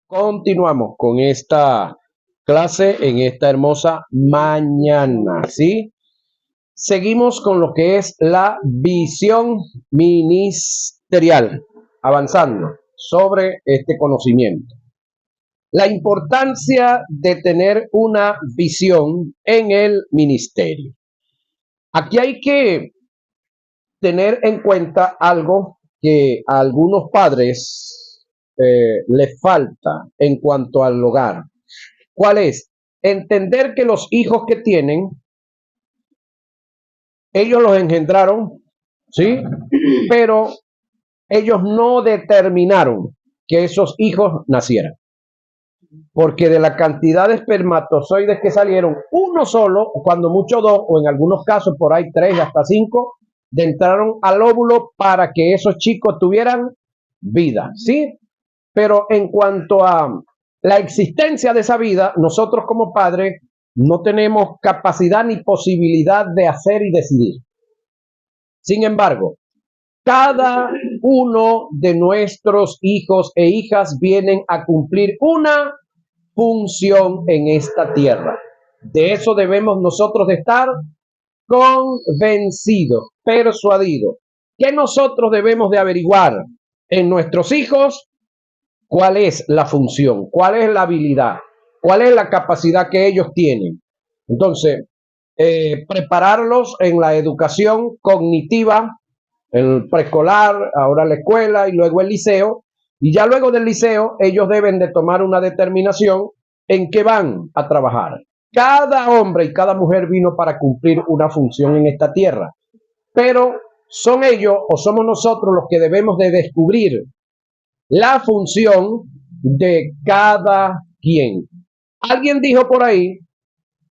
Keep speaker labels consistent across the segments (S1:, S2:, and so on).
S1: Continuamos con esta clase en esta hermosa mañana, ¿sí? Seguimos con lo que es la visión ministerial, avanzando sobre este conocimiento. La importancia de tener una visión en el ministerio. Aquí hay que tener en cuenta algo que a algunos padres les falta en cuanto al hogar. ¿Cuál es? Entender que los hijos que tienen, ellos los engendraron, ¿sí? Pero ellos no determinaron que esos hijos nacieran. Porque de la cantidad de espermatozoides que salieron, uno solo, cuando mucho dos, o en algunos casos por ahí 3 hasta 5, entraron al óvulo para que esos chicos tuvieran vida, ¿sí? Pero en cuanto a la existencia de esa vida, nosotros como padres no tenemos capacidad ni posibilidad de hacer y decidir. Sin embargo, cada uno de nuestros hijos e hijas vienen a cumplir una función en esta tierra. De eso debemos nosotros de estar convencidos, persuadidos, que nosotros debemos de averiguar en nuestros hijos cuál es la función, cuál es la habilidad, cuál es la capacidad que ellos tienen. Entonces, prepararlos en la educación cognitiva, el preescolar, ahora la escuela y luego el liceo, y ya luego del liceo ellos deben de tomar una determinación en qué van a trabajar. Cada hombre y cada mujer vino para cumplir una función en esta tierra, pero son ellos o somos nosotros los que debemos de descubrir la función de cada quien. Alguien dijo por ahí,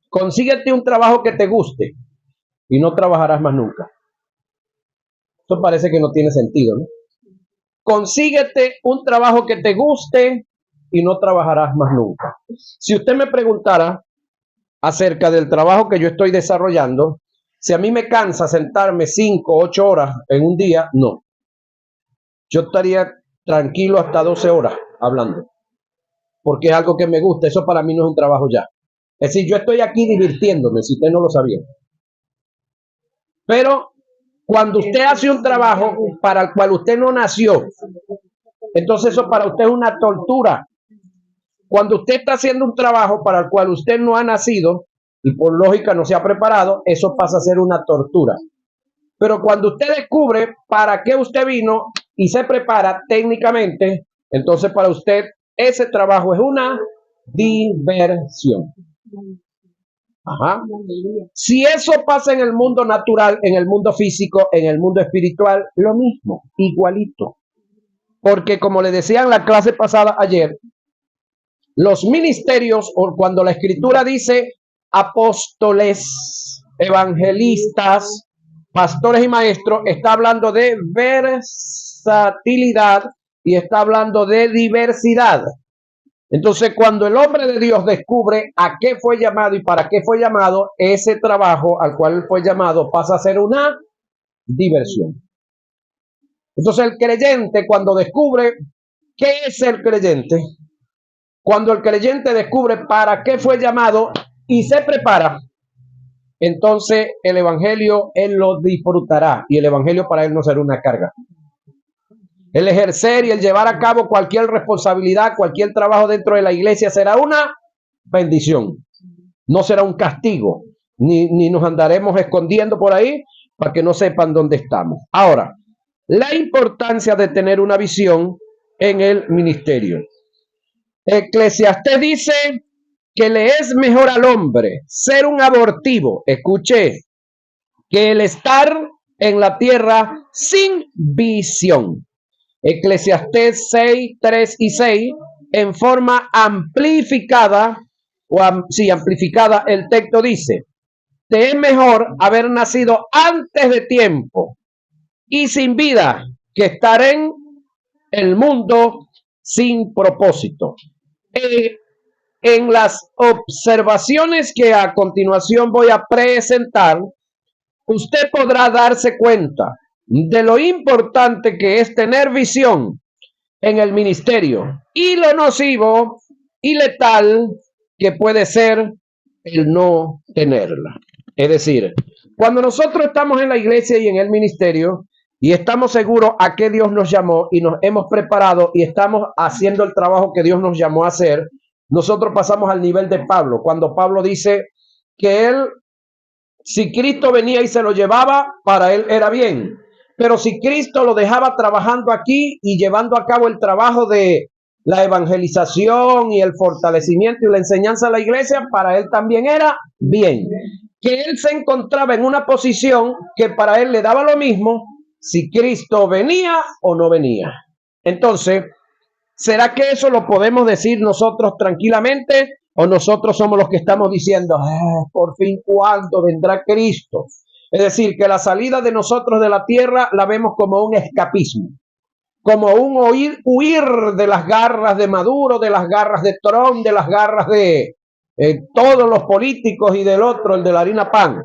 S1: consíguete un trabajo que te guste y no trabajarás más nunca. Eso parece que no tiene sentido, ¿no? Consíguete un trabajo que te guste y no trabajarás más nunca. Si usted me preguntara acerca del trabajo que yo estoy desarrollando, si a mí me cansa sentarme 5 o 8 horas en un día, no. Yo estaría tranquilo hasta 12 horas hablando, porque es algo que me gusta. Eso para mí no es un trabajo ya. Es decir, yo estoy aquí divirtiéndome, si usted no lo sabía. Pero cuando usted hace un trabajo para el cual usted no nació, entonces eso para usted es una tortura. Cuando usted está haciendo un trabajo para el cual usted no ha nacido y por lógica no se ha preparado, eso pasa a ser una tortura. Pero cuando usted descubre para qué usted vino y se prepara técnicamente, entonces para usted ese trabajo es una diversión. Ajá. Si eso pasa en el mundo natural, en el mundo físico, en el mundo espiritual, lo mismo, igualito. Porque como le decía en la clase pasada ayer, los ministerios, o cuando la escritura dice apóstoles, evangelistas, pastores y maestros, está hablando de versatilidad y está hablando de diversidad. Entonces, cuando el hombre de Dios descubre a qué fue llamado y para qué fue llamado, ese trabajo al cual fue llamado pasa a ser una diversión. Entonces, el creyente, cuando descubre qué es el creyente, cuando el creyente descubre para qué fue llamado y se prepara, entonces el evangelio él lo disfrutará y el evangelio para él no será una carga. El ejercer y el llevar a cabo cualquier responsabilidad, cualquier trabajo dentro de la iglesia será una bendición. No será un castigo, ni nos andaremos escondiendo por ahí para que no sepan dónde estamos. Ahora, la importancia de tener una visión en el ministerio. Eclesiastés dice que le es mejor al hombre ser un abortivo, escuche, que el estar en la tierra sin visión. Eclesiastés 6, 3 y 6, en forma amplificada, amplificada, el texto dice, te es mejor haber nacido antes de tiempo y sin vida que estar en el mundo sin propósito. En las observaciones que a continuación voy a presentar, usted podrá darse cuenta de lo importante que es tener visión en el ministerio y lo nocivo y letal que puede ser el no tenerla. Es decir, cuando nosotros estamos en la iglesia y en el ministerio y estamos seguros a qué Dios nos llamó y nos hemos preparado y estamos haciendo el trabajo que Dios nos llamó a hacer, nosotros pasamos al nivel de Pablo, cuando Pablo dice que él, si Cristo venía y se lo llevaba, para él era bien. Pero si Cristo lo dejaba trabajando aquí y llevando a cabo el trabajo de la evangelización y el fortalecimiento y la enseñanza a la iglesia, para él también era bien. Que él se encontraba en una posición que para él le daba lo mismo si Cristo venía o no venía. Entonces, ¿será que eso lo podemos decir nosotros tranquilamente? ¿O nosotros somos los que estamos diciendo, por fin, ¿cuándo vendrá Cristo? Es decir, que la salida de nosotros de la tierra la vemos como un escapismo, como un huir de las garras de Maduro, de las garras de Trump, de las garras de todos los políticos y del otro, el de la harina pan.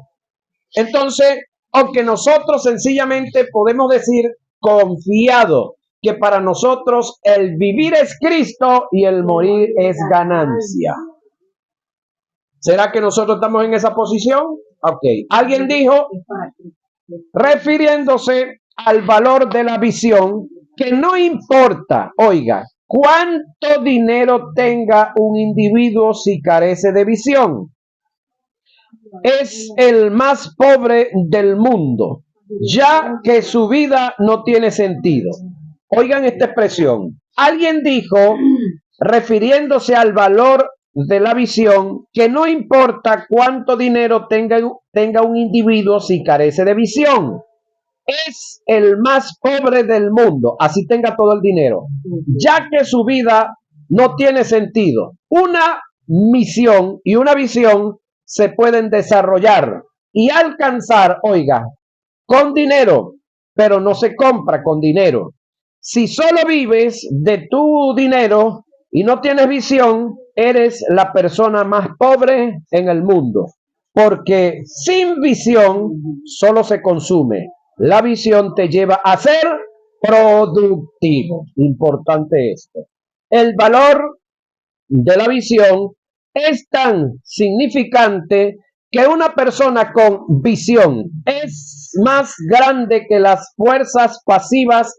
S1: Entonces, aunque nosotros sencillamente podemos decir confiado que para nosotros el vivir es Cristo y el morir es ganancia. ¿Será que nosotros estamos en esa posición? Ok. Alguien dijo, refiriéndose al valor de la visión, que no importa, oiga, cuánto dinero tenga un individuo si carece de visión. Es el más pobre del mundo, ya que su vida no tiene sentido. Oigan esta expresión. Alguien dijo, refiriéndose al valor de la visión, que no importa cuánto dinero tenga un individuo si carece de visión. Es el más pobre del mundo, así tenga todo el dinero, ya que su vida no tiene sentido. Una misión y una visión se pueden desarrollar y alcanzar, oiga, con dinero, pero no se compra con dinero. Si solo vives de tu dinero y no tienes visión, eres la persona más pobre en el mundo, porque sin visión solo se consume. La visión te lleva a ser productivo. Importante esto. El valor de la visión es tan significante que una persona con visión es más grande que las fuerzas pasivas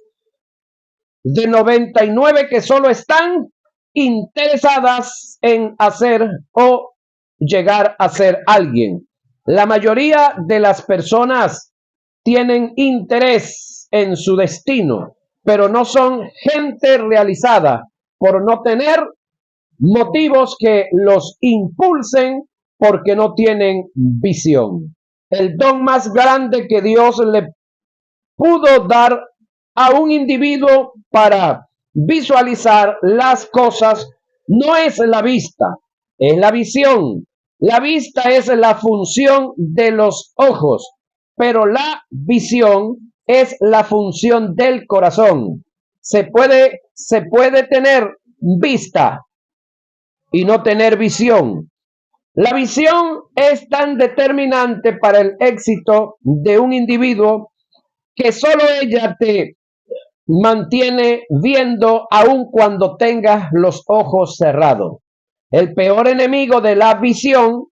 S1: de 99 que solo están interesadas en hacer o llegar a ser alguien. La mayoría de las personas tienen interés en su destino, pero no son gente realizada por no tener motivos que los impulsen porque no tienen visión. El don más grande que Dios le pudo dar a un individuo para visualizar las cosas no es la vista, es la visión. La vista es la función de los ojos, pero la visión es la función del corazón. Se puede tener vista y no tener visión. La visión es tan determinante para el éxito de un individuo que solo ella te mantiene viendo aun cuando tengas los ojos cerrados. El peor enemigo de la visión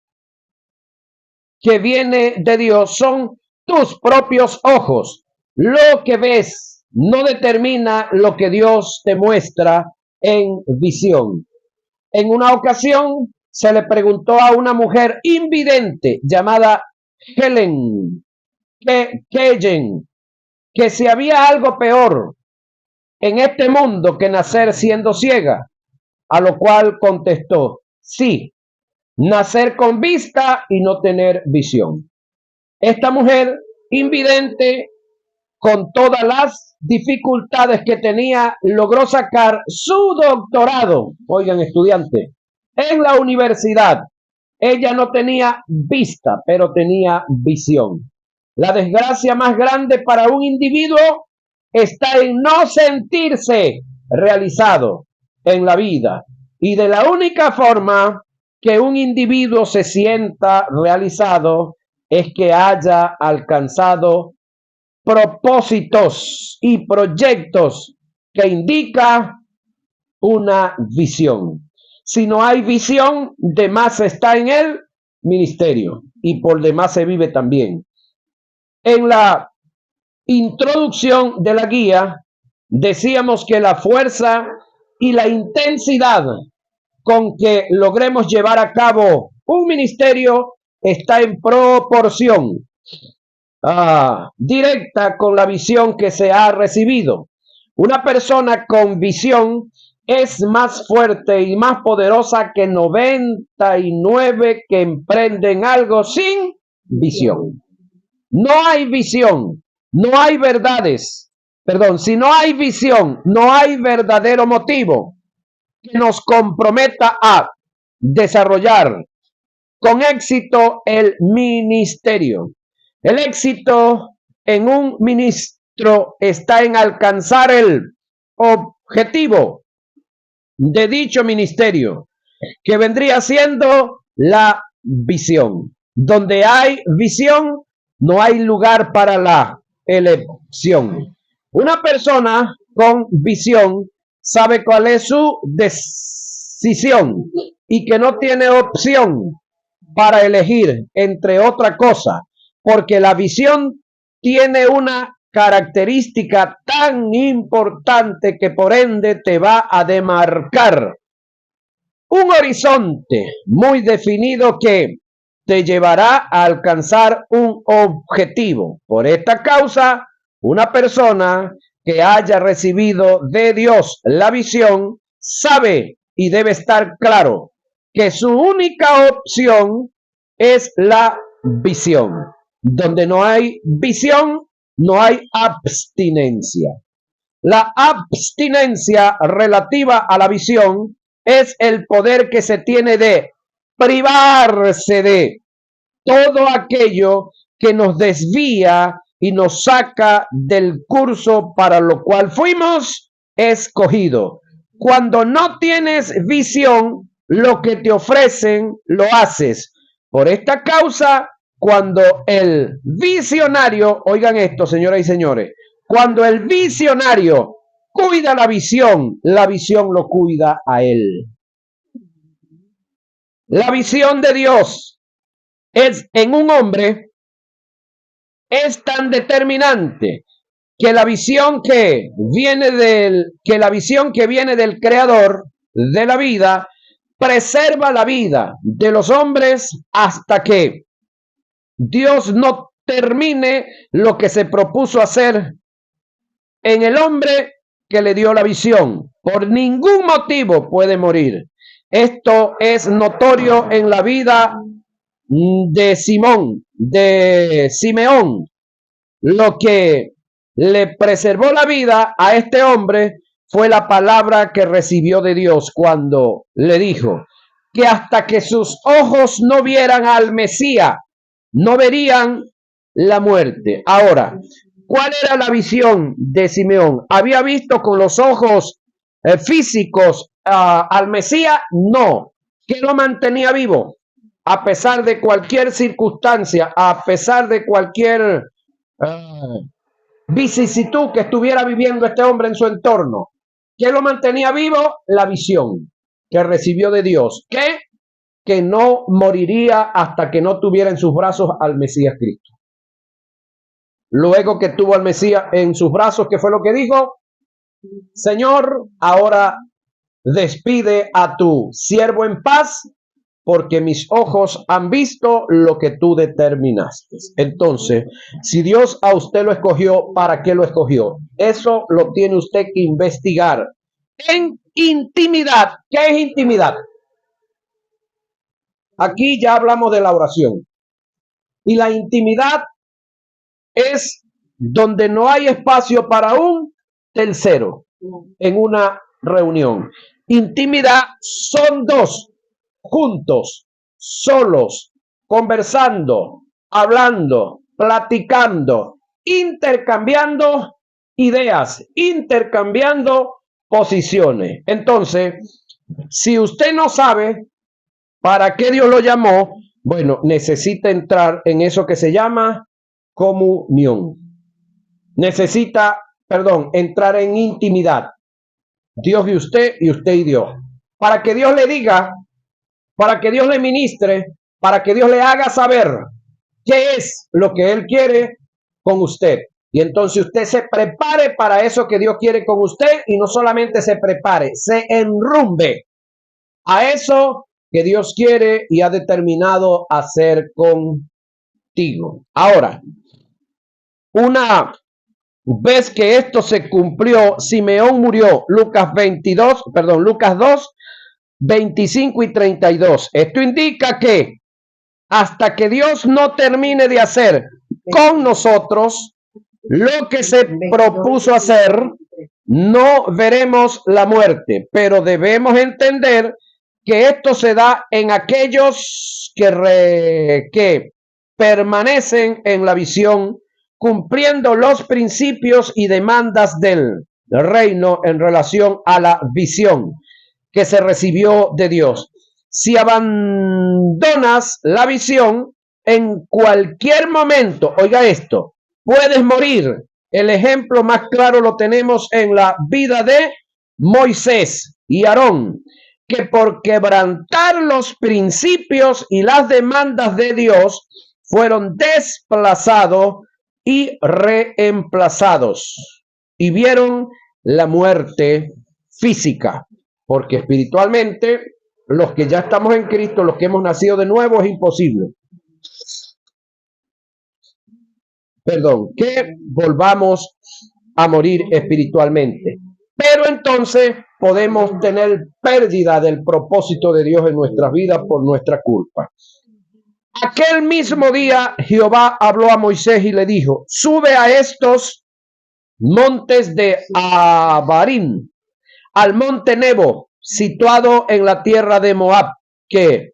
S1: que viene de Dios son tus propios ojos. Lo que ves no determina lo que Dios te muestra en visión. En una ocasión se le preguntó a una mujer invidente llamada Helen Kejen que si había algo peor en este mundo que nacer siendo ciega, a lo cual contestó, sí, nacer con vista y no tener visión. Esta mujer invidente, con todas las dificultades que tenía, logró sacar su doctorado, oigan estudiantes, en la universidad. Ella no tenía vista, pero tenía visión. La desgracia más grande para un individuo está en no sentirse realizado en la vida. Y de la única forma que un individuo se sienta realizado es que haya alcanzado propósitos y proyectos que indica una visión. Si no hay visión, de más está en el ministerio y por demás se vive también. En la introducción de la guía decíamos que la fuerza y la intensidad con que logremos llevar a cabo un ministerio está en proporción directa con la visión que se ha recibido. Una persona con visión es más fuerte y más poderosa que 99 que emprenden algo sin visión. No hay visión, no hay verdades. Perdón, si no hay visión, no hay verdadero motivo que nos comprometa a desarrollar con éxito el ministerio. El éxito en un ministro está en alcanzar el objetivo de dicho ministerio, que vendría siendo la visión. Donde hay visión, no hay lugar para la elección. Una persona con visión sabe cuál es su decisión y que no tiene opción para elegir entre otra cosa, porque la visión tiene una característica tan importante que por ende te va a demarcar un horizonte muy definido que te llevará a alcanzar un objetivo. Por esta causa, una persona que haya recibido de Dios la visión sabe y debe estar claro que su única opción es la visión. Donde no hay visión, no hay abstinencia. La abstinencia relativa a la visión es el poder que se tiene de privarse de todo aquello que nos desvía y nos saca del curso para lo cual fuimos escogidos. Cuando no tienes visión, lo que te ofrecen lo haces. Por esta causa, cuando el visionario, oigan esto, señoras y señores, cuando el visionario cuida la visión lo cuida a él. La visión de Dios es en un hombre es tan determinante que la visión que viene del creador de la vida preserva la vida de los hombres hasta que Dios no termine lo que se propuso hacer en el hombre que le dio la visión. Por ningún motivo puede morir. Esto es notorio en la vida de Simeón. Lo que le preservó la vida a este hombre fue la palabra que recibió de Dios cuando le dijo que hasta que sus ojos no vieran al Mesías, no verían la muerte. Ahora, ¿cuál era la visión de Simeón? ¿Había visto con los ojos físicos al Mesías? No. ¿Qué lo mantenía vivo? A pesar de cualquier circunstancia, a pesar de cualquier vicisitud que estuviera viviendo este hombre en su entorno. ¿Qué lo mantenía vivo? La visión que recibió de Dios. ¿Qué? Que no moriría hasta que no tuviera en sus brazos al Mesías Cristo. Luego que tuvo al Mesías en sus brazos, ¿qué fue lo que dijo? Señor, ahora despide a tu siervo en paz, porque mis ojos han visto lo que tú determinaste. Entonces, si Dios a usted lo escogió, ¿para qué lo escogió? Eso lo tiene usted que investigar en intimidad. ¿Qué es intimidad? Aquí ya hablamos de la oración. Y la intimidad es donde no hay espacio para un tercero en una reunión. Intimidad son dos, juntos, solos, conversando, hablando, platicando, intercambiando ideas, intercambiando posiciones. Entonces, si usted no sabe para qué Dios lo llamó, bueno, necesita entrar en eso que se llama comunión. Necesita, entrar en intimidad. Dios y usted y Dios. Para que Dios le diga, para que Dios le ministre, para que Dios le haga saber qué es lo que Él quiere con usted. Y entonces usted se prepare para eso que Dios quiere con usted y no solamente se prepare, se enrumbe a eso que Dios quiere y ha determinado hacer contigo. Ahora, una vez que esto se cumplió, Simeón murió. Lucas 2, 25 y 32. Esto indica que hasta que Dios no termine de hacer con nosotros lo que se propuso hacer, no veremos la muerte, pero debemos entender que esto se da en aquellos que permanecen en la visión, cumpliendo los principios y demandas del reino en relación a la visión que se recibió de Dios. Si abandonas la visión, en cualquier momento, oiga esto, puedes morir. El ejemplo más claro lo tenemos en la vida de Moisés y Aarón, que por quebrantar los principios y las demandas de Dios fueron desplazados y reemplazados y vieron la muerte física, porque espiritualmente los que ya estamos en Cristo, los que hemos nacido de nuevo, es imposible. Perdón, que volvamos a morir espiritualmente. Pero entonces podemos tener pérdida del propósito de Dios en nuestras vidas por nuestra culpa. Aquel mismo día Jehová habló a Moisés y le dijo: sube a estos montes de Abarim, al monte Nebo, situado en la tierra de Moab, que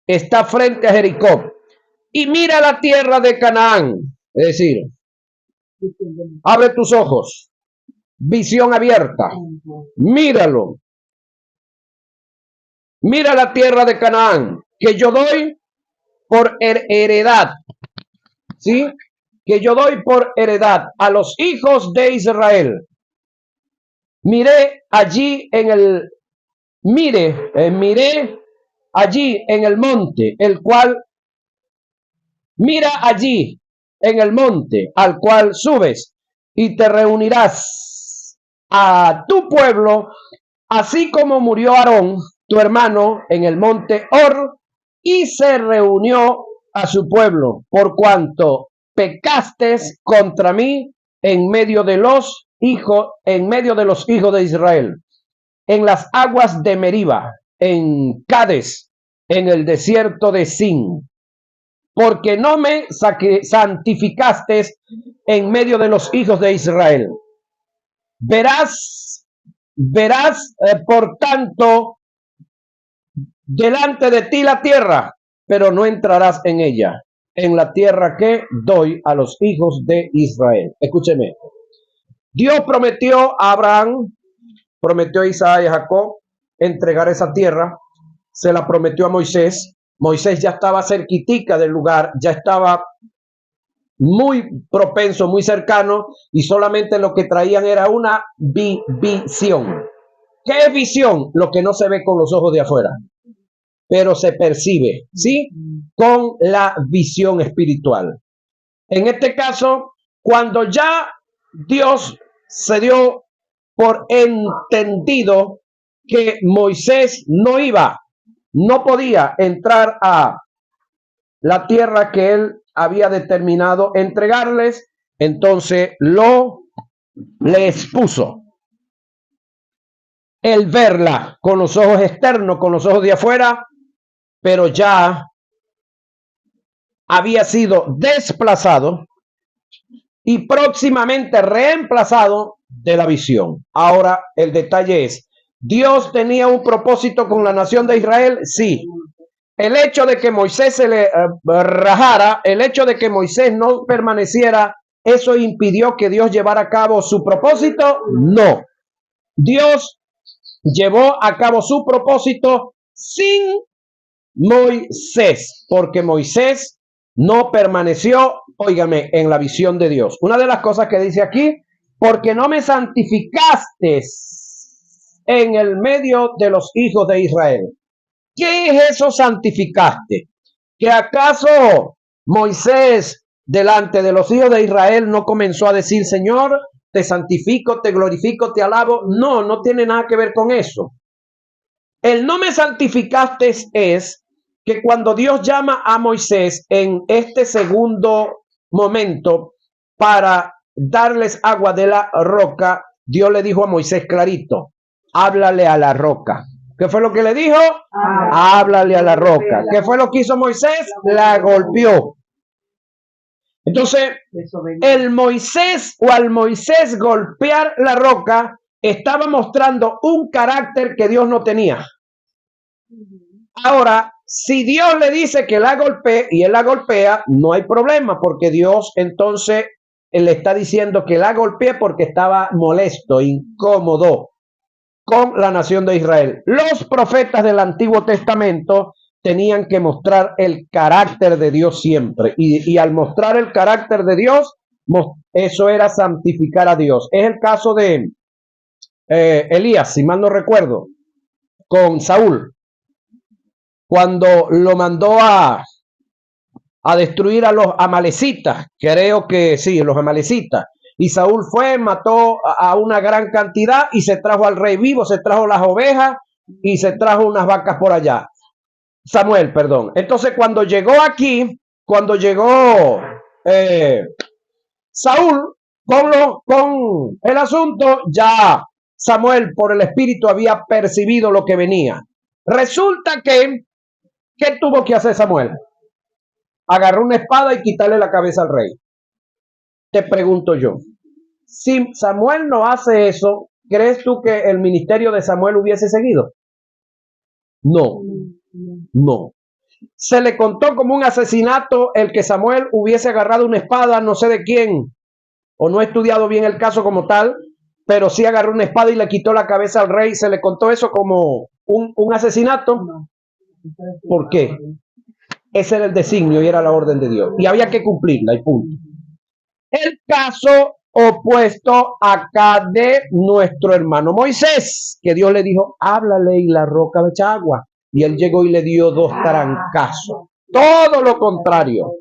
S1: está frente a Jericó, y mira la tierra de Canaán. Es decir, abre tus ojos, visión abierta, míralo, mira la tierra de Canaán, que yo doy por heredad, ¿sí? Que yo doy por heredad a los hijos de Israel. Miré allí allí en el monte, el cual, mira allí en el monte al cual subes, y te reunirás a tu pueblo, así como murió Aarón, tu hermano, en el monte Hor, y se reunió a su pueblo, por cuanto pecaste contra mí en medio de los hijos de Israel, en las aguas de Meriba, en Cades, en el desierto de Sin, porque no me santificaste en medio de los hijos de Israel. Verás, por tanto, delante de ti la tierra, pero no entrarás en ella, en la tierra que doy a los hijos de Israel. Escúcheme. Dios prometió a Abraham, prometió a Isaac y a Jacob entregar esa tierra, se la prometió a Moisés. Moisés ya estaba cerquitica del lugar, ya estaba muy propenso, muy cercano, y solamente lo que traían era una visión. ¿Qué es visión? Lo que no se ve con los ojos de afuera, pero se percibe, ¿sí? Con la visión espiritual. En este caso, cuando ya Dios se dio por entendido que Moisés no podía entrar a la tierra que él había determinado entregarles, entonces le expuso el verla con los ojos externos, con los ojos de afuera, pero ya había sido desplazado y próximamente reemplazado de la visión. Ahora el detalle es, ¿Dios tenía un propósito con la nación de Israel? Sí. El hecho de que Moisés se le rajara, el hecho de que Moisés no permaneciera, ¿eso impidió que Dios llevara a cabo su propósito? No. Dios llevó a cabo su propósito sin Moisés, porque Moisés no permaneció, óigame, en la visión de Dios. Una de las cosas que dice aquí, porque no me santificaste en el medio de los hijos de Israel. ¿Qué es eso santificaste? ¿Que acaso Moisés delante de los hijos de Israel no comenzó a decir, Señor, te santifico, te glorifico, te alabo? No, no tiene nada que ver con eso. El no me santificaste es que cuando Dios llama a Moisés en este segundo momento para darles agua de la roca, Dios le dijo a Moisés clarito, háblale a la roca. ¿Qué fue lo que le dijo? Háblale a la roca. ¿Qué fue lo que hizo Moisés? La golpeó. Entonces, el Moisés o al Moisés golpear la roca estaba mostrando un carácter que Dios no tenía. Ahora, si Dios le dice que la golpee y él la golpea, no hay problema, porque Dios entonces él le está diciendo que la golpee porque estaba molesto, incómodo con la nación de Israel. Los profetas del Antiguo Testamento tenían que mostrar el carácter de Dios siempre. Y al mostrar el carácter de Dios, eso era santificar a Dios. Es el caso de Elías, si mal no recuerdo, con Saúl. Cuando lo mandó a destruir a los amalecitas, creo que sí, los amalecitas. Y Saúl fue, mató a una gran cantidad y se trajo al rey vivo, se trajo las ovejas y se trajo unas vacas por allá. Samuel, perdón. Entonces cuando llegó aquí, cuando llegó Saúl con el asunto, ya Samuel por el espíritu había percibido lo que venía. Resulta que, ¿qué tuvo que hacer Samuel? Agarró una espada y quitarle la cabeza al rey. Te pregunto yo, si Samuel no hace eso, ¿crees tú que el ministerio de Samuel hubiese seguido? No, no. Se le contó como un asesinato el que Samuel hubiese agarrado una espada, no sé de quién, o no he estudiado bien el caso como tal, pero sí agarró una espada y le quitó la cabeza al rey. ¿Se le contó eso como un asesinato? ¿Por qué? Ese era el designio y era la orden de Dios. Y había que cumplirla y punto. El caso opuesto acá de nuestro hermano Moisés, que Dios le dijo, háblale y la roca le echa agua. Y él llegó y le dio 2 trancazos. Todo lo contrario.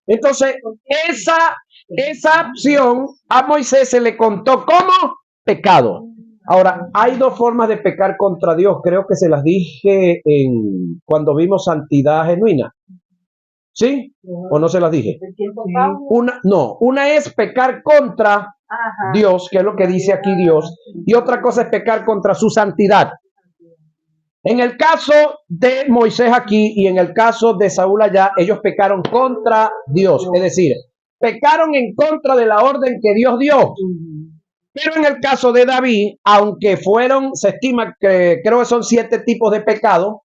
S1: Entonces, esa acción a Moisés se le contó como pecado. Ahora, hay 2 formas de pecar contra Dios. Creo que se las dije cuando vimos santidad genuina. ¿Sí? ¿O no se las dije? Una es pecar contra Dios, que es lo que dice aquí Dios, y otra cosa es pecar contra su santidad. En el caso de Moisés aquí y en el caso de Saúl allá, ellos pecaron contra Dios, es decir, pecaron en contra de la orden que Dios dio. Pero en el caso de David, aunque se estima que creo que son 7 tipos de pecado,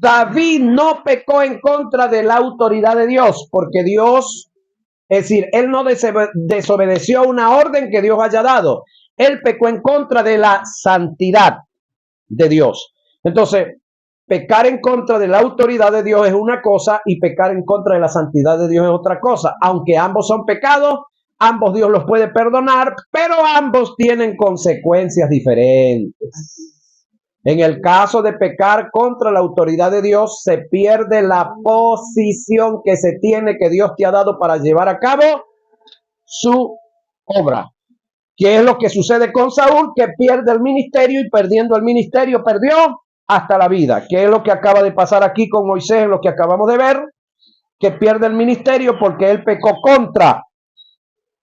S1: David no pecó en contra de la autoridad de Dios, porque Dios, es decir, él no desobedeció una orden que Dios haya dado. Él pecó en contra de la santidad de Dios. Entonces, pecar en contra de la autoridad de Dios es una cosa y pecar en contra de la santidad de Dios es otra cosa. Aunque ambos son pecados, ambos Dios los puede perdonar, pero ambos tienen consecuencias diferentes. En el caso de pecar contra la autoridad de Dios, se pierde la posición que se tiene, que Dios te ha dado para llevar a cabo su obra. ¿Qué es lo que sucede con Saúl? Que pierde el ministerio y perdiendo el ministerio perdió hasta la vida. ¿Qué es lo que acaba de pasar aquí con Moisés, lo que acabamos de ver? Que pierde el ministerio porque él pecó contra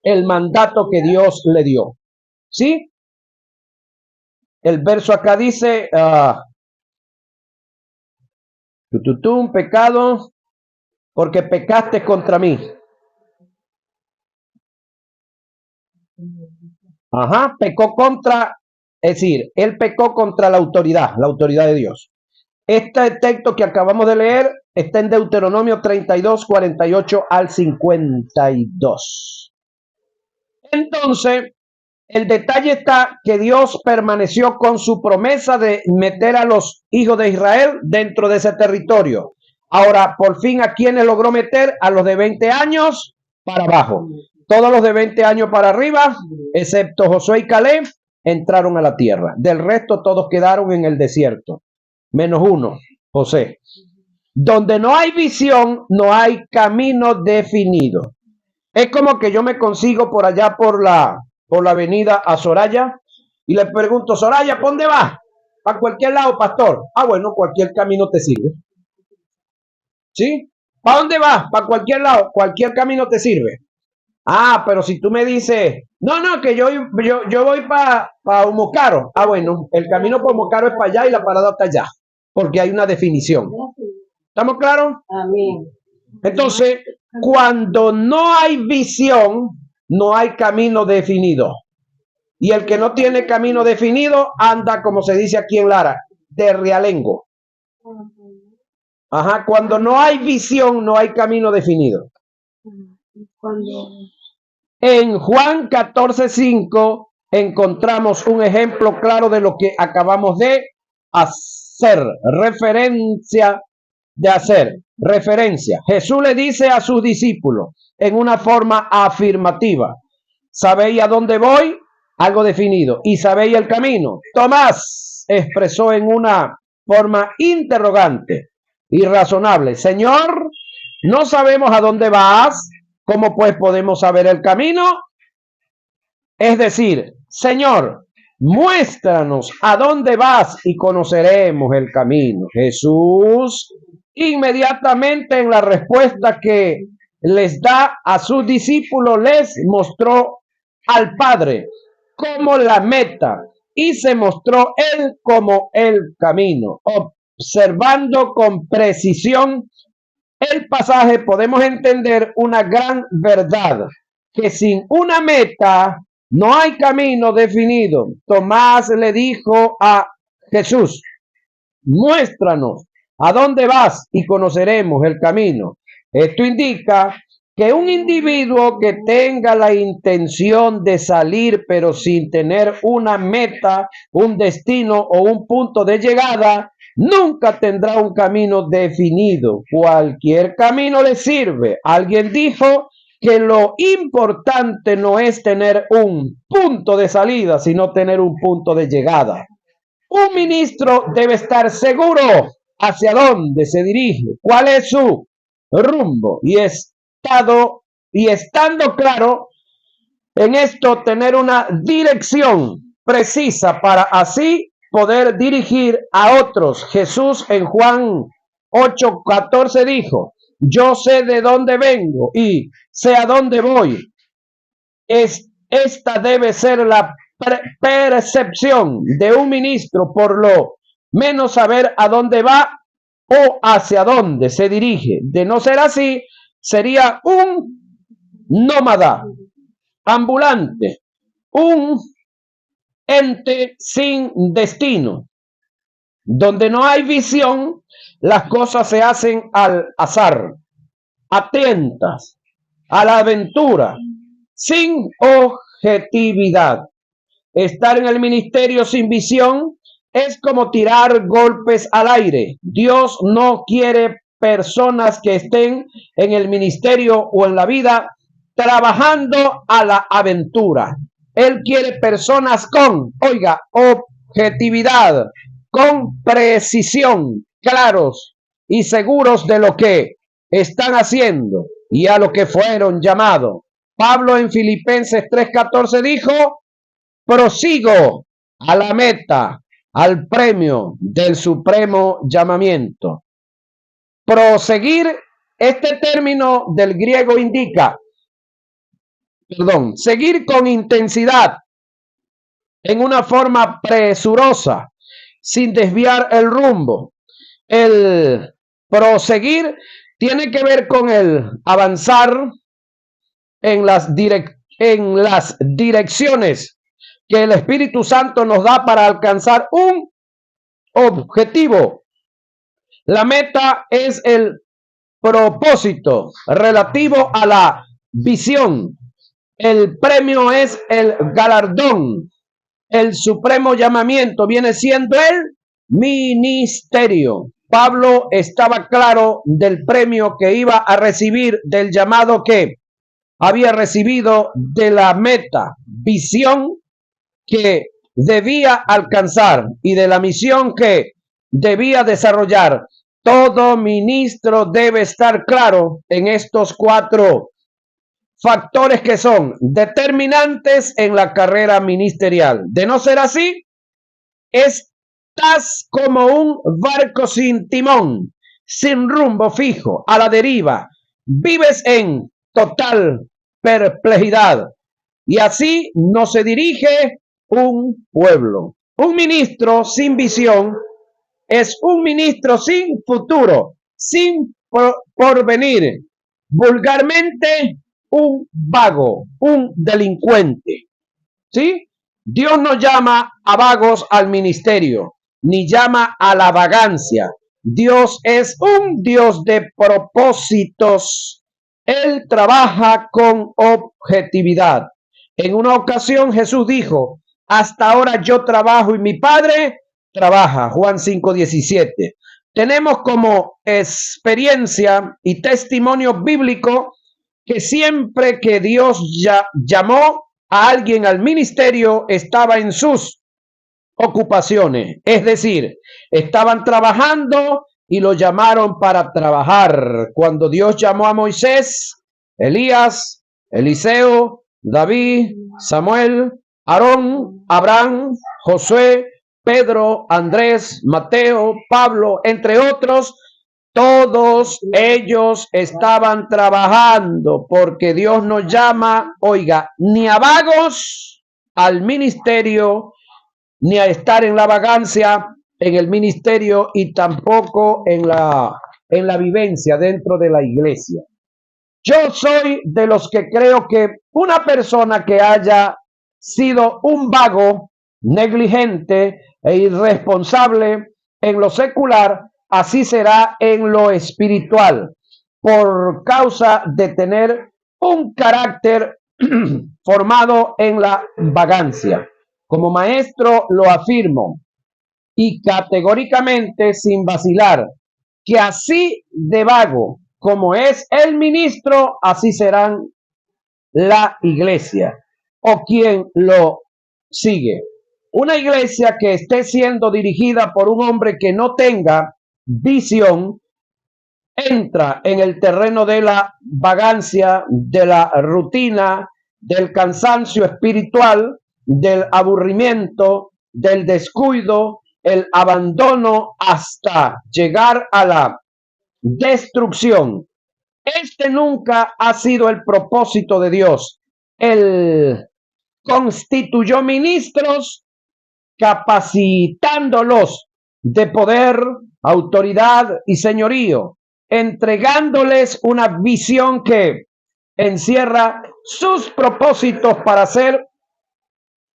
S1: el mandato que Dios le dio. ¿Sí? El verso acá dice, un pecado porque pecaste contra mí. Pecó contra, es decir, él pecó contra la autoridad de Dios. Este texto que acabamos de leer está en Deuteronomio 32, 48 al 52. Entonces, el detalle está que Dios permaneció con su promesa de meter a los hijos de Israel dentro de ese territorio. Ahora, por fin, ¿a quiénes logró meter? A los de 20 años para abajo. Todos los de 20 años para arriba, excepto Josué y Caleb, entraron a la tierra. Del resto todos quedaron en el desierto, menos uno, José. Donde no hay visión, no hay camino definido. Es como que yo me consigo por allá por la avenida a Soraya y le pregunto, Soraya, ¿por dónde vas? Para cualquier lado, pastor. Ah, bueno, cualquier camino te sirve. ¿Sí? ¿Para dónde vas? Para cualquier lado, cualquier camino te sirve. Ah, pero si tú me dices, no, que yo voy para Humocaro. Ah, bueno, el camino por Humocaro es para allá y la parada está allá, porque hay una definición. ¿Estamos claros?
S2: Amén.
S1: Entonces, cuando no hay visión, no hay camino definido. Y el que no tiene camino definido anda, como se dice aquí en Lara, de realengo. Ajá, cuando no hay visión, no hay camino definido. En Juan 14:5 encontramos un ejemplo claro de lo que acabamos de hacer, referencia. Jesús le dice a sus discípulos en una forma afirmativa, ¿sabéis a dónde voy? Algo definido. ¿Y sabéis el camino? Tomás expresó en una forma interrogante y razonable, Señor, no sabemos a dónde vas, ¿cómo pues podemos saber el camino? Es decir, Señor, muéstranos a dónde vas y conoceremos el camino. Jesús inmediatamente en la respuesta que les da a sus discípulos les mostró al Padre como la meta y se mostró Él como el camino. Observando con precisión el pasaje podemos entender una gran verdad, que sin una meta no hay camino definido. Tomás le dijo a Jesús, muéstranos a dónde vas y conoceremos el camino. Esto indica que un individuo que tenga la intención de salir pero sin tener una meta, un destino o un punto de llegada, nunca tendrá un camino definido. Cualquier camino le sirve. Alguien dijo que lo importante no es tener un punto de salida, sino tener un punto de llegada. Un ministro debe estar seguro hacia dónde se dirige, cuál es su rumbo y estando claro en esto, tener una dirección precisa para así poder dirigir a otros. Jesús en Juan 8:14 dijo, yo sé de dónde vengo y sé a dónde voy. Esta debe ser la percepción de un ministro, por lo menos saber a dónde va o hacia dónde se dirige. De no ser así, sería un nómada ambulante, un ente sin destino. Donde no hay visión, las cosas se hacen al azar, atentas, a la aventura, sin objetividad. Estar en el ministerio sin visión es como tirar golpes al aire. Dios no quiere personas que estén en el ministerio o en la vida trabajando a la aventura. Él quiere personas con, objetividad, con precisión, claros y seguros de lo que están haciendo y a lo que fueron llamados. Pablo en Filipenses 3:14 dijo, prosigo a la meta, al premio del supremo llamamiento. Proseguir, este término del griego indica, seguir con intensidad, en una forma presurosa, sin desviar el rumbo. El proseguir tiene que ver con el avanzar en las direcciones que el Espíritu Santo nos da para alcanzar un objetivo. La meta es el propósito relativo a la visión. El premio es el galardón. El supremo llamamiento viene siendo el ministerio. Pablo estaba claro del premio que iba a recibir, del llamado que había recibido, de la meta, visión que debía alcanzar y de la misión que debía desarrollar. Todo ministro debe estar claro en estos 4 factores que son determinantes en la carrera ministerial. De no ser así, estás como un barco sin timón, sin rumbo fijo, a la deriva. Vives en total perplejidad. Y así no se dirige un pueblo. Un ministro sin visión es un ministro sin futuro, sin porvenir. Vulgarmente, un vago, un delincuente. ¿Sí? Dios no llama a vagos al ministerio, ni llama a la vagancia. Dios es un Dios de propósitos. Él trabaja con objetividad. En una ocasión Jesús dijo, hasta ahora yo trabajo y mi Padre trabaja. Juan 5:17. Tenemos como experiencia y testimonio bíblico que siempre que Dios llamó a alguien al ministerio, estaba en sus ocupaciones. Es decir, estaban trabajando y lo llamaron para trabajar. Cuando Dios llamó a Moisés, Elías, Eliseo, David, Samuel, Aarón, Abraham, Josué, Pedro, Andrés, Mateo, Pablo, entre otros, todos ellos estaban trabajando porque Dios nos llama, oiga, ni a vagos al ministerio, ni a estar en la vagancia en el ministerio y tampoco en la vivencia dentro de la iglesia. Yo soy de los que creo que una persona que haya sido un vago, negligente e irresponsable en lo secular, así será en lo espiritual, por causa de tener un carácter formado en la vagancia. Como maestro lo afirmo y categóricamente sin vacilar, que así de vago como es el ministro, así serán la iglesia o quien lo sigue. Una iglesia que esté siendo dirigida por un hombre que no tenga visión, entra en el terreno de la vagancia, de la rutina, del cansancio espiritual, del aburrimiento, del descuido, el abandono hasta llegar a la destrucción. Este nunca ha sido el propósito de Dios. Él constituyó ministros capacitándolos de poder, autoridad y señorío, entregándoles una visión que encierra sus propósitos para ser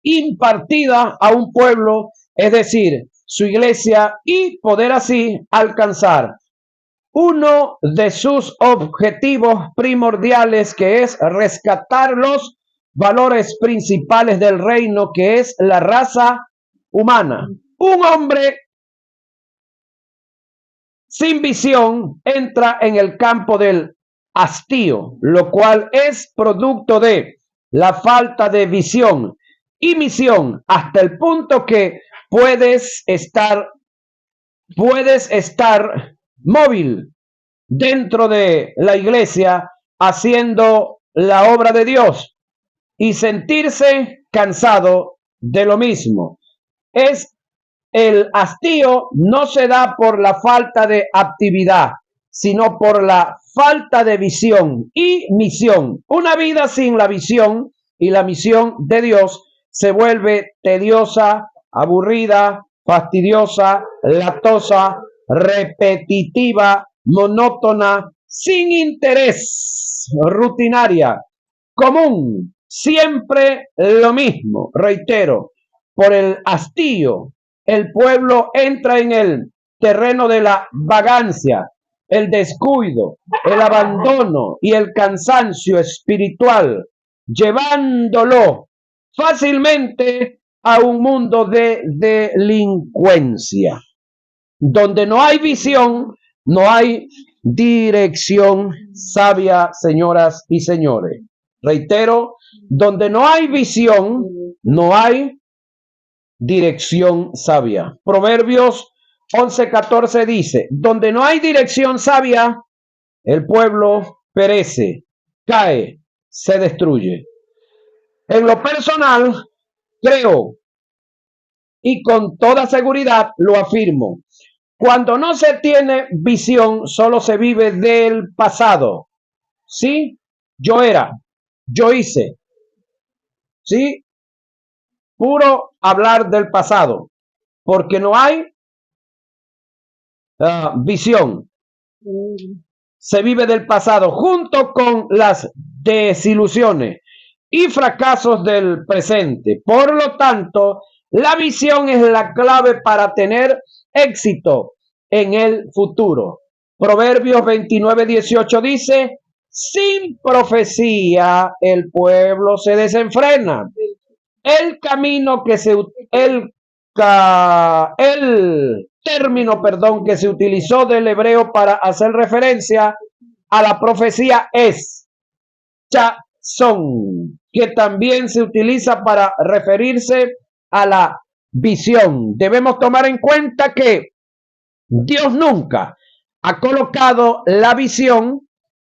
S1: impartida a un pueblo, es decir, su iglesia, y poder así alcanzar uno de sus objetivos primordiales, que es rescatar los valores principales del reino, que es la raza humana. Un hombre sin visión entra en el campo del hastío, lo cual es producto de la falta de visión y misión, hasta el punto que puedes estar móvil dentro de la iglesia haciendo la obra de Dios y sentirse cansado de lo mismo. El hastío no se da por la falta de actividad, sino por la falta de visión y misión. Una vida sin la visión y la misión de Dios se vuelve tediosa, aburrida, fastidiosa, latosa, repetitiva, monótona, sin interés, rutinaria, común, siempre lo mismo. Reitero, por el hastío, el pueblo entra en el terreno de la vagancia, el descuido, el abandono y el cansancio espiritual, llevándolo fácilmente a un mundo de delincuencia. Donde no hay visión, no hay dirección sabia, señoras y señores. Reitero, donde no hay visión, no hay dirección sabia. Proverbios 11:14 dice, donde no hay dirección sabia, el pueblo perece, cae, se destruye. En lo personal, creo y con toda seguridad lo afirmo. Cuando no se tiene visión, solo se vive del pasado. ¿Sí? Yo era, yo hice. ¿Sí? Puro hablar del pasado. Porque no hay visión. Se vive del pasado junto con las desilusiones y fracasos del presente. Por lo tanto, la visión es la clave para tener éxito en el futuro. Proverbios 29:18 dice, sin profecía el pueblo se desenfrena. El camino que se el término, que se utilizó del hebreo para hacer referencia a la profecía es chazón, que también se utiliza para referirse a la visión. Debemos tomar en cuenta que Dios nunca ha colocado la visión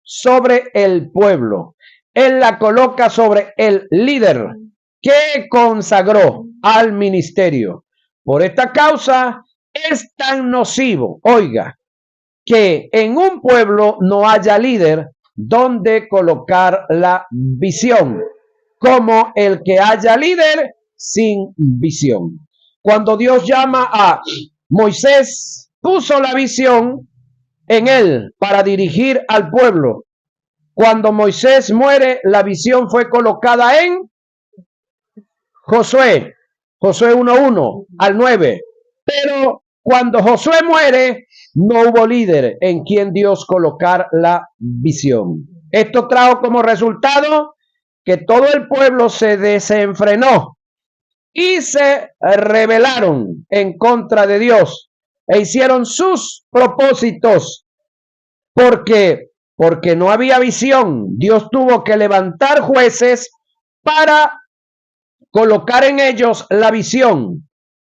S1: sobre el pueblo. Él la coloca sobre el líder que consagró al ministerio. Por esta causa es tan nocivo, oiga, que en un pueblo no haya líder donde colocar la visión, como el que haya líder sin visión. Cuando Dios llama a Moisés, puso la visión en él para dirigir al pueblo. Cuando Moisés muere, la visión fue colocada en Josué 1:1 al 9. Pero cuando Josué muere, no hubo líder en quien Dios colocar la visión. Esto trajo como resultado que todo el pueblo se desenfrenó y se rebelaron en contra de Dios e hicieron sus propósitos porque no había visión. Dios tuvo que levantar jueces para colocar en ellos la visión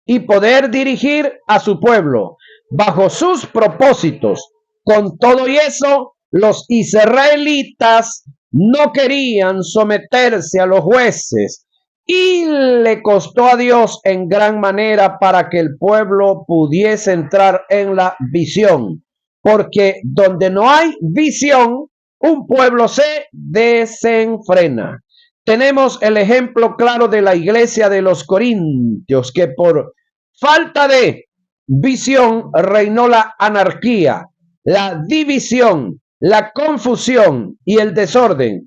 S1: y poder dirigir a su pueblo bajo sus propósitos. Con todo y eso, los israelitas no querían someterse a los jueces y le costó a Dios en gran manera para que el pueblo pudiese entrar en la visión. Porque donde no hay visión, un pueblo se desenfrena. Tenemos el ejemplo claro de la iglesia de los Corintios, que por falta de visión reinó la anarquía, la división, la confusión y el desorden,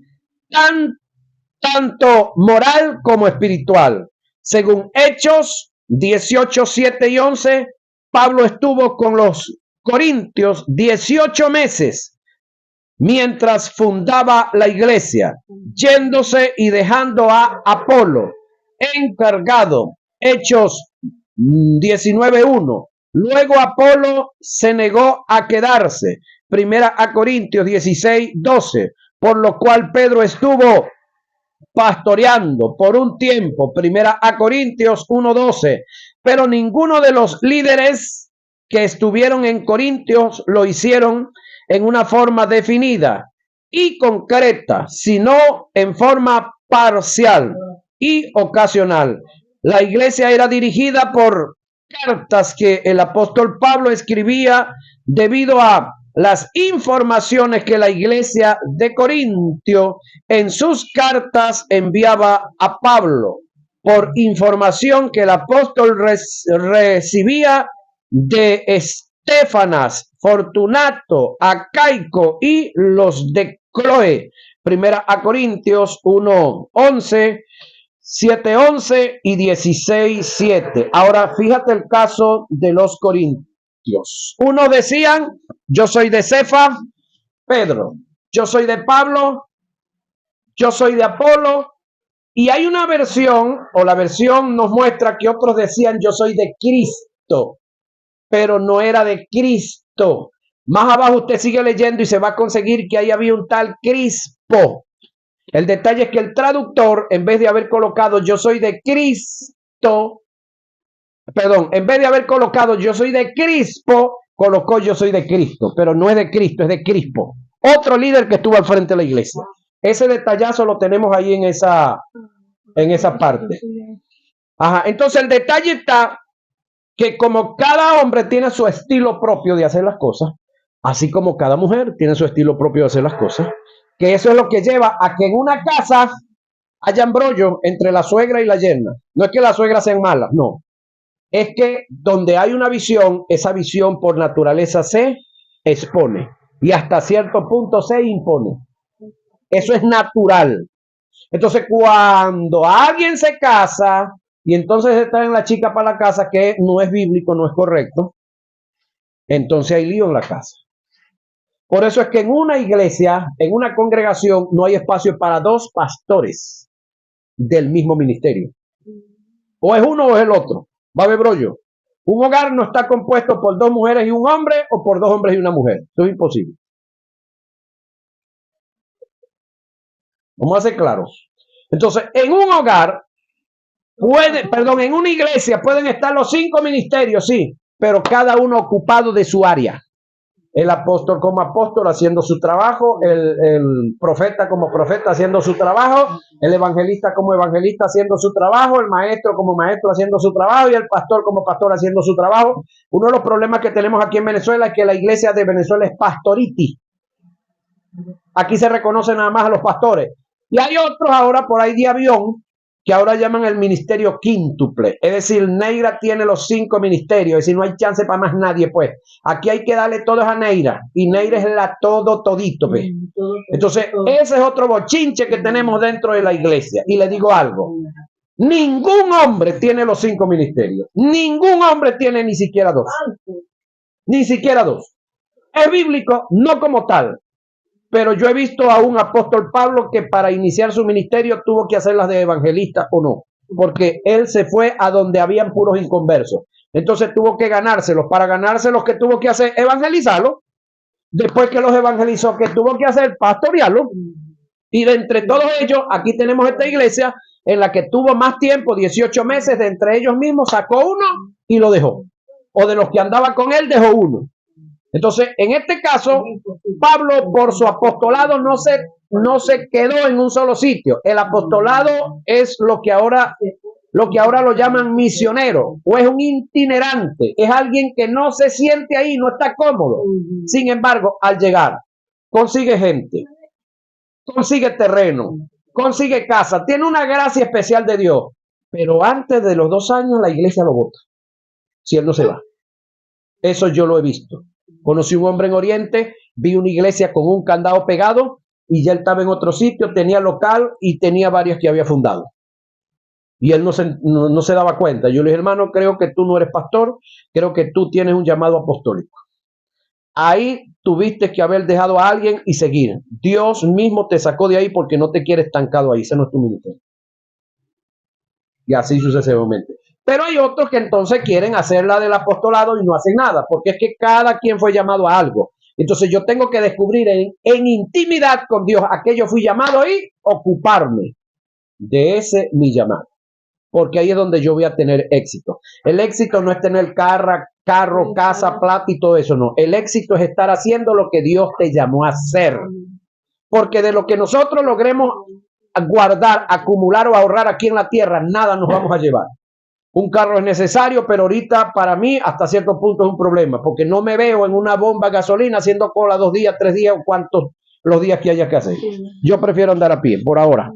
S1: tanto moral como espiritual. Según Hechos 18:7-11, Pablo estuvo con los Corintios 18 meses mientras fundaba la iglesia, yéndose y dejando a Apolo encargado. Hechos 19:1. Luego Apolo se negó a quedarse. Primera a Corintios 16:12. Por lo cual Pedro estuvo pastoreando por un tiempo. Primera a Corintios 1:12. Pero ninguno de los líderes que estuvieron en Corintios lo hicieron en una forma definida y concreta, sino en forma parcial y ocasional. La iglesia era dirigida por cartas que el apóstol Pablo escribía debido a las informaciones que la iglesia de Corintio en sus cartas enviaba a Pablo, por información que el apóstol recibía de Estéfanas, Fortunato, Acaico y los de Cloe. Primera a Corintios 1:11, 7:11 y 16:7. Ahora fíjate el caso de los corintios. Unos decían, yo soy de Cefa, Pedro. Yo soy de Pablo. Yo soy de Apolo. Y hay una versión, o la versión nos muestra que otros decían, yo soy de Cristo, pero no era de Cristo. Más abajo usted sigue leyendo y se va a conseguir que ahí había un tal Crispo. El detalle es que el traductor, en vez de haber colocado yo soy de Cristo, perdón, en vez de haber colocado yo soy de Crispo, colocó yo soy de Cristo, pero no es de Cristo, es de Crispo. Otro líder que estuvo al frente de la iglesia. Ese detallazo lo tenemos ahí en esa parte. Ajá, entonces el detalle está que como cada hombre tiene su estilo propio de hacer las cosas, así como cada mujer tiene su estilo propio de hacer las cosas, que eso es lo que lleva a que en una casa haya embrollo entre la suegra y la yerna. No es que las suegras sean malas, no. Es que donde hay una visión, esa visión por naturaleza se expone y hasta cierto punto se impone. Eso es natural. Entonces, cuando alguien se casa y entonces está en la chica para la casa, que no es bíblico, no es correcto, entonces hay lío en la casa. Por eso es que en una iglesia, en una congregación, no hay espacio para dos pastores del mismo ministerio. O es uno o es el otro. Va a haber brollo. Un hogar no está compuesto por dos mujeres y un hombre o por dos hombres y una mujer. Eso es imposible. Vamos a ser claros. Entonces, en un hogar, en una iglesia pueden estar los 5 ministerios, sí, pero cada uno ocupado de su área. El apóstol como apóstol haciendo su trabajo, el profeta como profeta haciendo su trabajo, el evangelista como evangelista haciendo su trabajo, el maestro como maestro haciendo su trabajo y el pastor como pastor haciendo su trabajo. Uno de los problemas que tenemos aquí en Venezuela es que la iglesia de Venezuela es pastoriti. Aquí se reconoce nada más a los pastores. Y hay otros ahora por ahí de avión que ahora llaman el ministerio quíntuple. Es decir, Neira tiene los 5 ministerios. Es decir, no hay chance para más nadie, pues. Aquí hay que darle todos a Neira. Y Neira es la todito, pues. Entonces, ese es otro bochinche que tenemos dentro de la iglesia. Y le digo algo. Ningún hombre tiene los 5 ministerios. Ningún hombre tiene ni siquiera 2. Ni siquiera 2. Es bíblico, no como tal. Pero yo he visto a un apóstol Pablo que para iniciar su ministerio tuvo que hacerlas de evangelista o no, porque él se fue a donde habían puros inconversos. Entonces tuvo que ganárselos. Para ganárselos, que tuvo que hacer? Evangelizarlos. Después que los evangelizó, que tuvo que hacer? Pastorearlos. Y de entre todos ellos, aquí tenemos esta iglesia en la que tuvo más tiempo, 18 meses, de entre ellos mismos sacó uno y lo dejó. O de los que andaba con él, dejó uno. Entonces, en este caso, Pablo por su apostolado no se quedó en un solo sitio. El apostolado es lo que ahora lo llaman misionero, o es un itinerante, es alguien que no se siente ahí, no está cómodo. Sin embargo, al llegar, consigue gente, consigue terreno, consigue casa, tiene una gracia especial de Dios. Pero antes de los 2 años la iglesia lo vota, si él no se va. Eso yo lo he visto. Conocí un hombre en Oriente, vi una iglesia con un candado pegado y ya él estaba en otro sitio, tenía local y tenía varias que había fundado. Y él no se daba cuenta. Yo le dije, hermano, creo que tú no eres pastor, creo que tú tienes un llamado apostólico. Ahí tuviste que haber dejado a alguien y seguir. Dios mismo te sacó de ahí porque no te quiere estancado ahí, ese no es tu ministerio. Y así sucesivamente. Pero hay otros que entonces quieren hacer la del apostolado y no hacen nada, porque es que cada quien fue llamado a algo. Entonces yo tengo que descubrir en intimidad con Dios a qué yo fui llamado y ocuparme de ese mi llamado. Porque ahí es donde yo voy a tener éxito. El éxito no es tener carro, casa, plata y todo eso, no. El éxito es estar haciendo lo que Dios te llamó a hacer. Porque de lo que nosotros logremos guardar, acumular o ahorrar aquí en la tierra, nada nos vamos a llevar. Un carro es necesario, pero ahorita para mí hasta cierto punto es un problema, porque no me veo en una bomba de gasolina haciendo cola 2 días, 3 días o cuantos los días que haya que hacer. Yo prefiero andar a pie por ahora,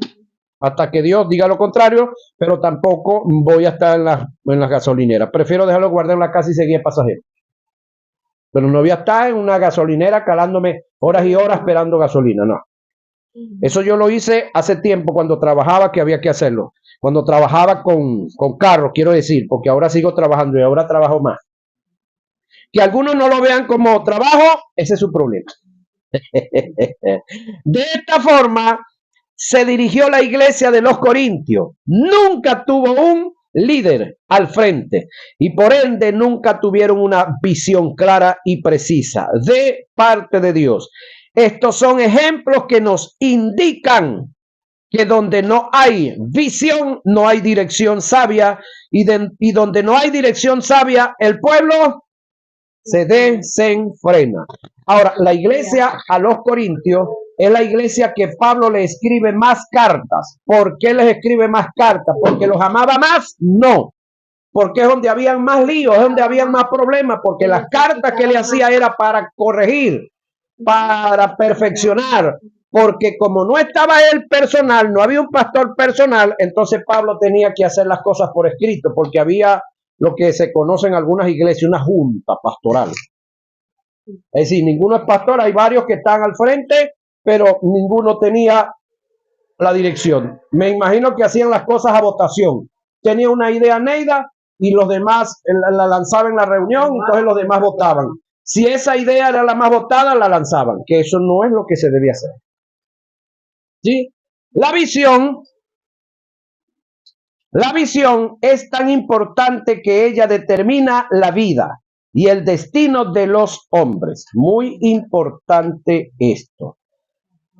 S1: hasta que Dios diga lo contrario, pero tampoco voy a estar en las gasolineras. Prefiero dejarlo guardar en la casa y seguir pasajero. Pero no voy a estar en una gasolinera calándome horas y horas esperando gasolina, no. Eso yo lo hice hace tiempo cuando trabajaba, que había que hacerlo. Cuando trabajaba con carros, quiero decir, porque ahora sigo trabajando y ahora trabajo más. Que algunos no lo vean como trabajo, ese es su problema. De esta forma se dirigió la iglesia de los Corintios. Nunca tuvo un líder al frente y por ende nunca tuvieron una visión clara y precisa de parte de Dios. Estos son ejemplos que nos indican que donde no hay visión, no hay dirección sabia, y donde no hay dirección sabia, el pueblo se desenfrena. Ahora, la iglesia a los Corintios es la iglesia que Pablo le escribe más cartas. ¿Por qué les escribe más cartas? ¿Porque los amaba más? No. Porque es donde habían más líos, es donde habían más problemas, porque las cartas que le hacía era para corregir, para perfeccionar, porque como no estaba él personal, no había un pastor personal, entonces Pablo tenía que hacer las cosas por escrito, porque había lo que se conoce en algunas iglesias, una junta pastoral. Es decir, ninguno es pastor, hay varios que están al frente, pero ninguno tenía la dirección. Me imagino que hacían las cosas a votación. Tenía una idea Neida y los demás la lanzaban en la reunión, entonces los demás votaban. Si esa idea era la más votada, la lanzaban, que eso no es lo que se debía hacer. ¿Sí? La visión es tan importante que ella determina la vida y el destino de los hombres. Muy importante esto.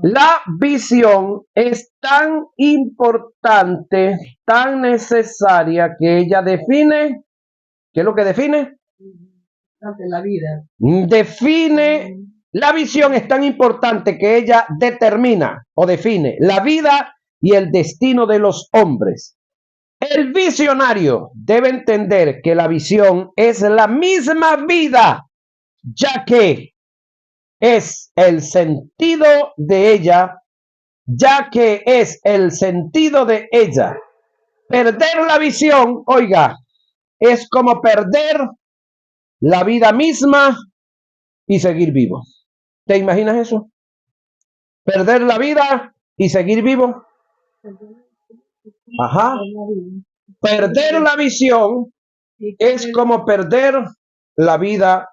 S1: La visión es tan importante, tan necesaria que ella define, ¿qué es lo que define?
S2: La vida.
S1: Define, la visión es tan importante que ella determina o define la vida y el destino de los hombres. El visionario debe entender que la visión es la misma vida, ya que es el sentido de ella, Perder la visión, oiga, es como perder la vida misma y seguir vivo. ¿Te imaginas eso? Perder la vida y seguir vivo. Ajá. Perder la visión es como perder la vida